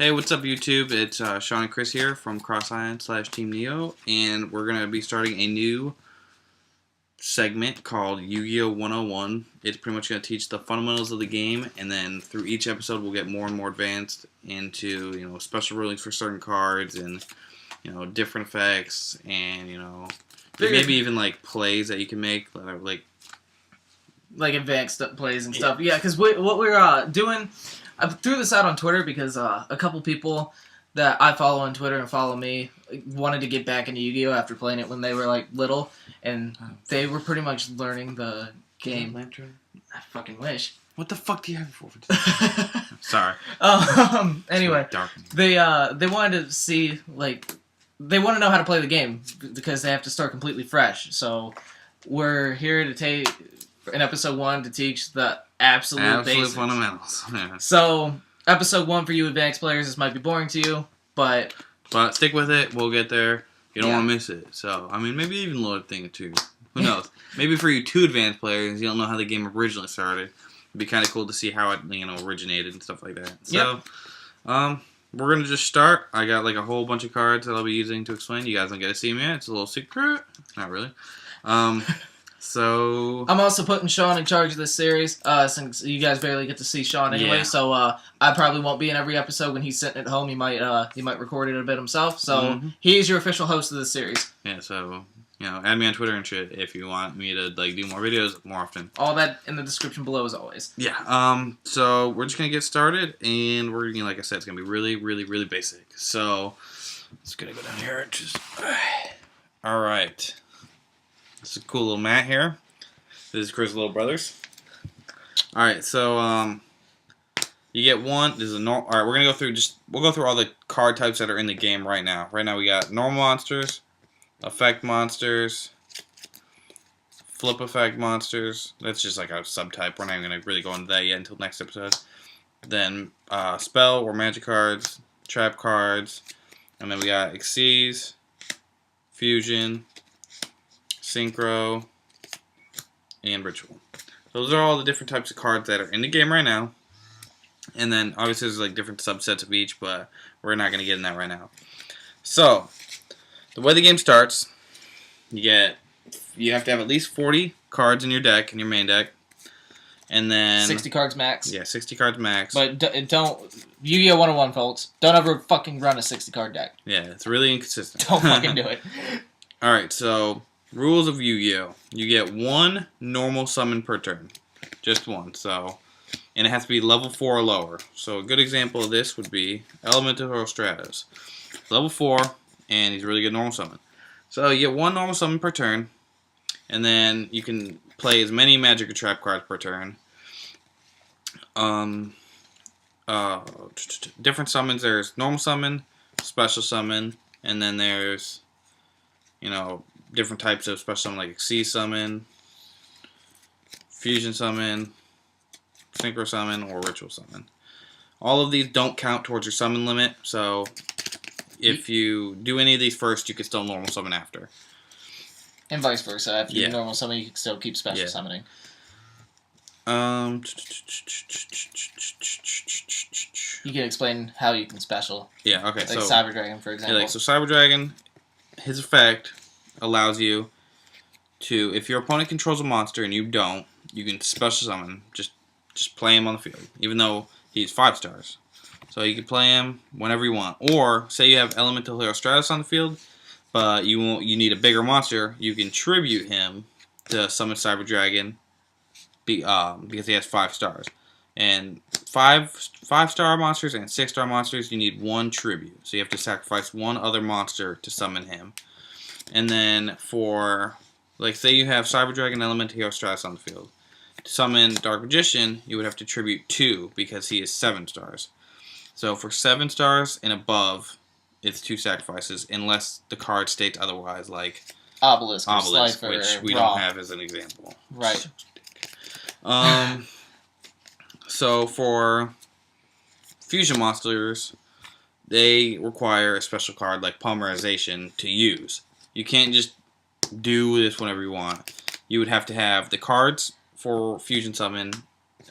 Hey, what's up, YouTube? It's Sean and Chris here from Team Neo, and we're going to be starting a new segment called Yu-Gi-Oh! 101. It's pretty much going to teach the fundamentals of the game, and then through each episode we'll get more and more advanced into, special rulings for certain cards and, different effects and, maybe even, plays that you can make, like advanced plays and stuff. Yeah, because what we're doing... I threw this out on Twitter because a couple people that I follow on Twitter and follow me wanted to get back into Yu-Gi-Oh! After playing it when they were little, and they were pretty much learning the game. I fucking wish. What the fuck do you have for? Sorry. Anyway, they wanted to see they want to know how to play the game because they have to start completely fresh. So we're here to take in episode 1 to teach the absolute basics. Fundamentals. Yeah. So, episode 1 for you advanced players, this might be boring to you, but stick with it. We'll get there. You don't want to miss it. So, maybe even load a thing or two. Who knows? Maybe for you 2 advanced players, you don't know how the game originally started. It'd be kind of cool to see how it, originated and stuff like that. So, we're going to just start. I got, a whole bunch of cards that I'll be using to explain. You guys don't get to see them yet. It's a little secret. Not really. So I'm also putting Sean in charge of this series, since you guys barely get to see Sean anyway. Yeah. So I probably won't be in every episode. When he's sitting at home, he might record it a bit himself. So he's your official host of this series. Yeah. So add me on Twitter and shit if you want me to do more videos more often. All that in the description below as always. Yeah. So we're just gonna get started, and we're like I said, it's gonna be really, really, really basic. So it's gonna go down here. All right. This is a cool little mat here. This is Chris' little brothers. Alright, so you get one. This is a normal. Alright, we're gonna go through we'll go through all the card types that are in the game right now. Right now we got normal monsters, effect monsters, flip effect monsters. That's just like a subtype. We're not even gonna really go into that yet until next episode. Then spell or magic cards, trap cards, and then we got Xyz, fusion, synchro, and ritual. Those are all the different types of cards that are in the game right now. And then obviously there's different subsets of each, but we're not going to get in that right now. So the way the game starts, you have to have at least 40 cards in your deck, in your main deck. And then 60 cards max. Yeah, 60 cards max. But don't Yu-Gi-Oh! 101, folks. Don't ever fucking run a 60 card deck. Yeah, it's really inconsistent. Don't fucking do it. Alright, so rules of Yu-Gi-Oh! You get 1 normal summon per turn. Just 1. And it has to be level 4 or lower. So a good example of this would be Elemental Hero Stratos. Level 4, and he's a really good normal summon. So you get 1 normal summon per turn, and then you can play as many magic or trap cards per turn. Different summons, there's normal summon, special summon, and then there's, different types of special summon like Xyz summon, fusion summon, synchro summon, or ritual summon. All of these don't count towards your summon limit, so if you do any of these first, you can still normal summon after. And vice versa. After you normal summon, you can still keep special summoning. You can explain how you can special. Yeah, okay. Like Cyber Dragon, for example. Yeah, so Cyber Dragon, his effect allows you to, if your opponent controls a monster and you don't, you can special summon. Just play him on the field, even though he's 5 stars. So you can play him whenever you want. Or say you have Elemental Hero Stratos on the field, but you need a bigger monster. You can tribute him to summon Cyber Dragon, because he has 5 stars. And 5-star monsters and 6-star monsters, you need 1 tribute. So you have to sacrifice 1 other monster to summon him. And then for, say you have Cyber Dragon, Elemental Hero Stratos on the field. To summon Dark Magician, you would have to tribute 2 because he is 7 stars. So for 7 stars and above, it's 2 sacrifices, unless the card states otherwise, like Obelisk, which we don't have as an example. Right. So for fusion monsters, they require a special card like Polymerization to use. You can't just do this whenever you want. You would have to have the cards for fusion summon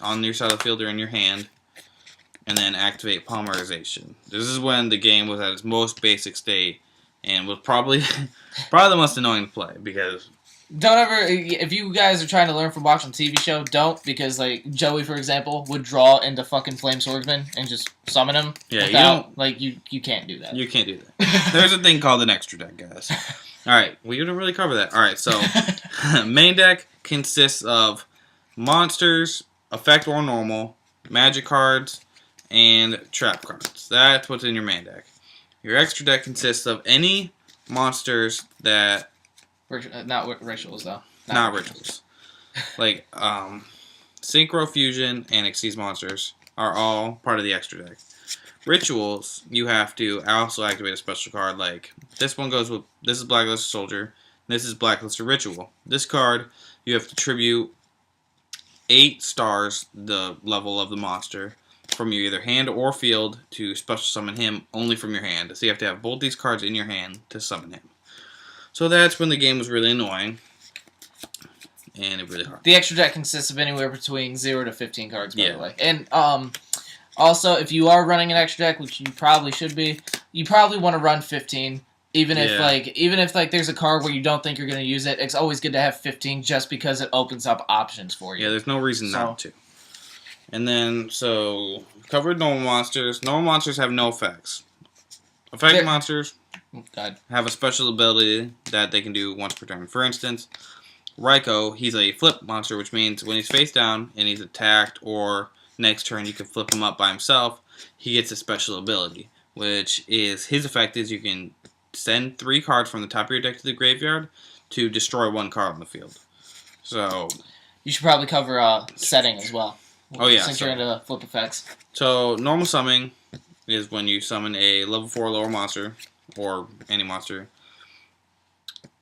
on your side of the field or in your hand, and then activate polymerization. This is when the game was at its most basic state and was probably the most annoying to play because Don't ever, if you guys are trying to learn from watching a TV show, don't, because, like, Joey, for example, would draw into fucking Flame Swordsman and just summon him. Yeah, without, you don't... Like, you can't do that. You can't do that. There's a thing called an extra deck, guys. Alright, we didn't really cover that. Alright, so, main deck consists of monsters, effect or normal, magic cards, and trap cards. That's what's in your main deck. Your extra deck consists of any monsters that... Not rituals, though. Not rituals. Like, Synchro Fusion and Xyz monsters are all part of the extra deck. Rituals, you have to also activate a special card. Like, this one goes with... This is Blacklisted Soldier. This is Blacklisted Ritual. This card, you have to tribute 8 stars, the level of the monster, from your either hand or field to special summon him only from your hand. So you have to have both these cards in your hand to summon him. So that's when the game was really annoying. And it really hard. The extra deck consists of anywhere between 0 to 15 cards, by Yeah. the way. And also, if you are running an extra deck, which you probably should be, you probably want to run 15. Even if there's a card where you don't think you're going to use it, it's always good to have 15 just because it opens up options for you. Yeah, there's no reason not to. And then, so, covered normal monsters. Normal monsters have no effects. Effect monsters have a special ability that they can do once per turn. For instance, Raikou, he's a flip monster, which means when he's face down and he's attacked or next turn you can flip him up by himself, he gets a special ability, which is, his effect is you can send 3 cards from the top of your deck to the graveyard to destroy 1 card on the field. So... You should probably cover setting as well. Oh yeah. Since you're into flip effects. So, normal summoning is when you summon a level 4 lower monster, or any monster,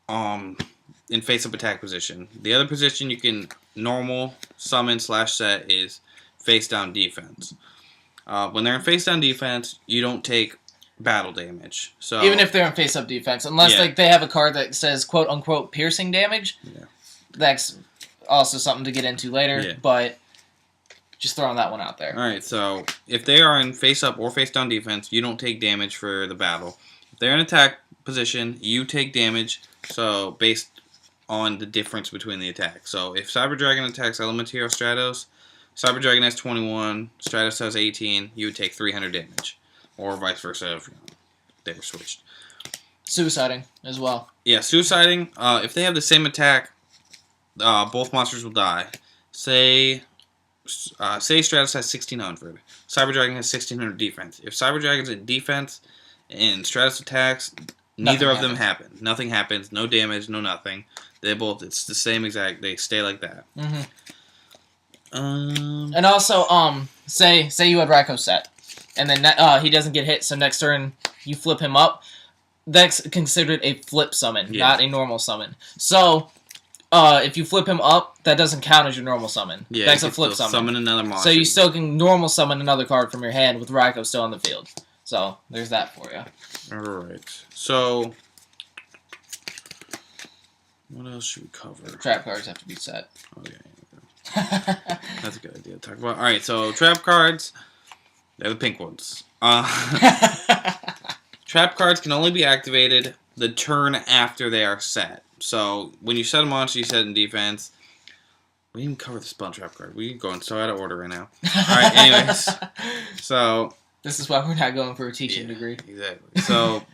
in face-up attack position. The other position you can normal summon / set is face-down defense. When they're in face-down defense, you don't take battle damage. So even if they're in face-up defense, unless like they have a card that says quote-unquote piercing damage, that's also something to get into later, but just throwing that one out there. Alright, so if they are in face-up or face-down defense, you don't take damage for the battle. If they're in attack position, you take damage, so based on the difference between the attacks. So if Cyber Dragon attacks Element Hero Stratos, Cyber Dragon has 21, Stratos has 18, you would take 300 damage. Or vice versa if they were switched. Suiciding as well. Yeah, suiciding, if they have the same attack, both monsters will die. Say Stratos has 1600. Cyber Dragon has 1600 defense. If Cyber Dragon's in defense and Stratos attacks, neither of them happen. Nothing happens. No damage. No nothing. They both. It's the same exact. They stay like that. And also, say you had Raikou set, and then he doesn't get hit. So next turn you flip him up. That's considered a flip summon, not a normal summon. So. If you flip him up, that doesn't count as your normal summon. Yeah, that's a flip summon. Summon another monster. So you still can normal summon another card from your hand with Raikou still on the field. So there's that for you. Alright. So, what else should we cover? Trap cards have to be set. Okay. That's a good idea to talk about. Alright, so trap cards, they're the pink ones. Trap cards can only be activated the turn after they are set. So, when you set a monster, you set it in defense. We didn't even cover the spell trap card. We're going so out of order right now. Alright, anyways. So... This is why we're not going for a teaching degree. Exactly. So,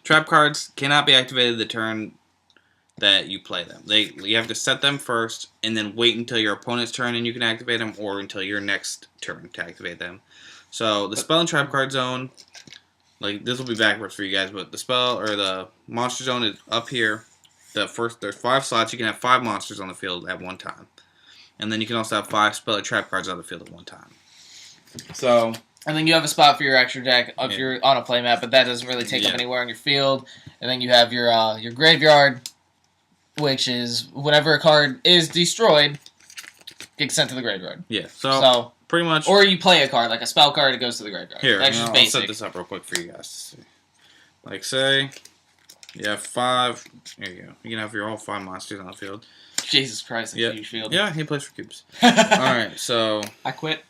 trap cards cannot be activated the turn that you play them. You have to set them first, and then wait until your opponent's turn and you can activate them, or until your next turn to activate them. So, the spell and trap card zone, like, this will be backwards for you guys, but the spell, or the monster zone is up here. There's 5 slots. You can have 5 monsters on the field at one time. And then you can also have 5 spell or trap cards on the field at one time. So... And then you have a spot for your extra deck if you're on a playmat, but that doesn't really take up anywhere on your field. And then you have your graveyard, which is whenever a card is destroyed, gets sent to the graveyard. Yeah, so pretty much... Or you play a card, like a spell card, it goes to the graveyard. Here, that's just basic. I'll set this up real quick for you guys to see. Like, say... You have 5. There you go. You can have your all 5 monsters on the field. Jesus Christ, that's a huge field. Yeah, he plays for cubes. Alright, so... I quit.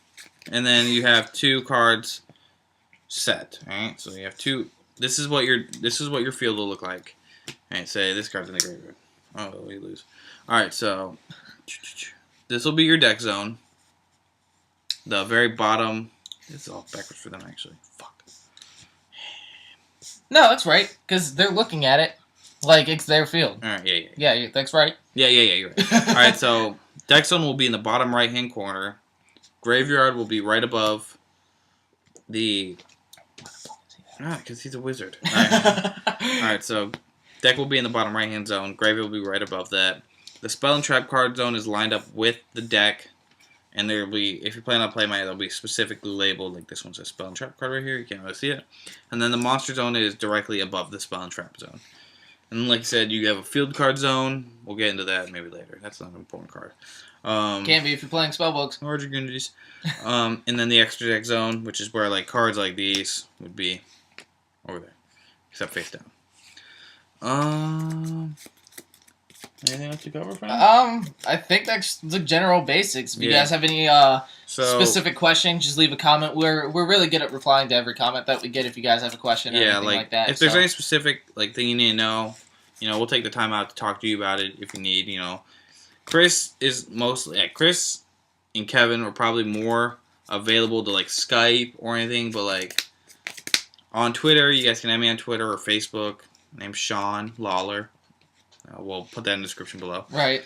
and then you have 2 cards set. All right, so you have 2. This is what your field will look like. All right, say this card's in the graveyard. Oh, we lose. All right, so this will be your deck zone. The very bottom. This is all backwards for them, actually. Fuck. No, that's right, because they're looking at it like it's their field. All right, yeah. Yeah, that's right. Yeah, you're right. All right, so deck zone will be in the bottom right-hand corner. Graveyard will be right above the... because he's a wizard. All right. All right, so deck will be in the bottom right-hand zone. Graveyard will be right above that. The spell and trap card zone is lined up with the deck. And there will be, if you're playing on Play Mate, they'll be specifically labeled, like this one's a Spell and Trap card right here, you can't really see it. And then the Monster Zone is directly above the Spell and Trap Zone. And like I said, you have a Field Card Zone, we'll get into that maybe later, that's not an important card. Can't be if you're playing spellbooks. Or Dragoonities. And then the Extra Deck Zone, which is where like cards like these would be over there, except face down. Anything else to cover, friend? I think that's the general basics. If you guys have any specific questions, just leave a comment. We're really good at replying to every comment that we get. If you guys have a question or anything like that, if there's any specific thing you need to know, we'll take the time out to talk to you about it if you need. Chris is mostly Chris and Kevin are probably more available to Skype or anything, but on Twitter, you guys can add me on Twitter or Facebook. My name's Sean Lawler. We'll put that in the description below. Right.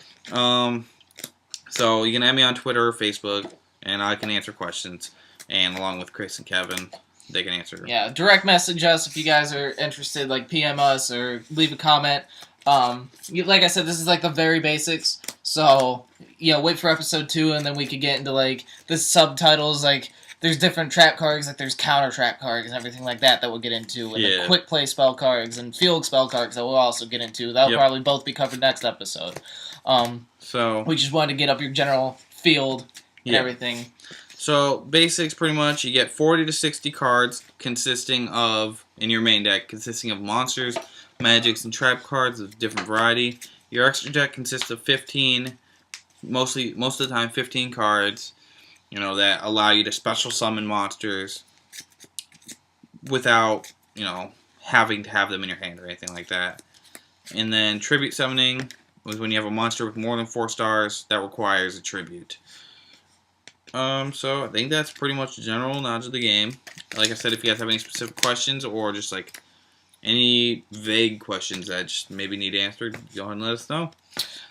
So you can add me on Twitter or Facebook, and I can answer questions. And along with Chris and Kevin, they can answer. Yeah, direct message us if you guys are interested. PM us or leave a comment. Like I said, this is the very basics. So wait for episode 2, and then we could get into the subtitles. There's different trap cards, there's counter trap cards and everything like that we'll get into, and the quick play spell cards and field spell cards that we'll also get into. That'll probably both be covered next episode. So we just wanted to get up your general field and everything. So basics, pretty much, you get 40 to 60 cards consisting of, in your main deck, consisting of monsters, magics, and trap cards of different variety. Your extra deck consists of 15, most of the time 15 cards. That allow you to special summon monsters without, having to have them in your hand or anything like that. And then tribute summoning was when you have a monster with more than 4 stars that requires a tribute. So I think that's pretty much the general knowledge of the game. Like I said, if you guys have any specific questions or just any vague questions that just maybe need answered, go ahead and let us know.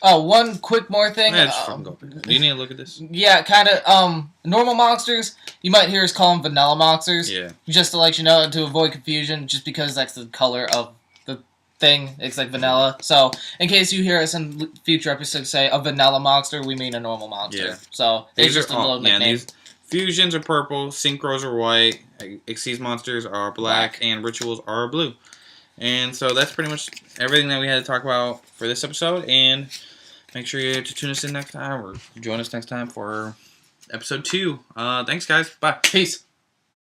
Oh, one quick more thing. Yeah, just fucking go. Do you need to look at this? Yeah, kind of. Normal monsters, you might hear us call them vanilla monsters. Yeah. Just to let you know, to avoid confusion, just because that's the color of the thing. It's vanilla. So, in case you hear us in future episodes say a vanilla monster, we mean a normal monster. Yeah. So, it's just a little nickname. These fusions are purple, synchros are white, Xyz monsters are black, and rituals are blue. And so that's pretty much everything that we had to talk about for this episode. And make sure to tune us in next time or join us next time for episode 2. Thanks, guys. Bye. Peace.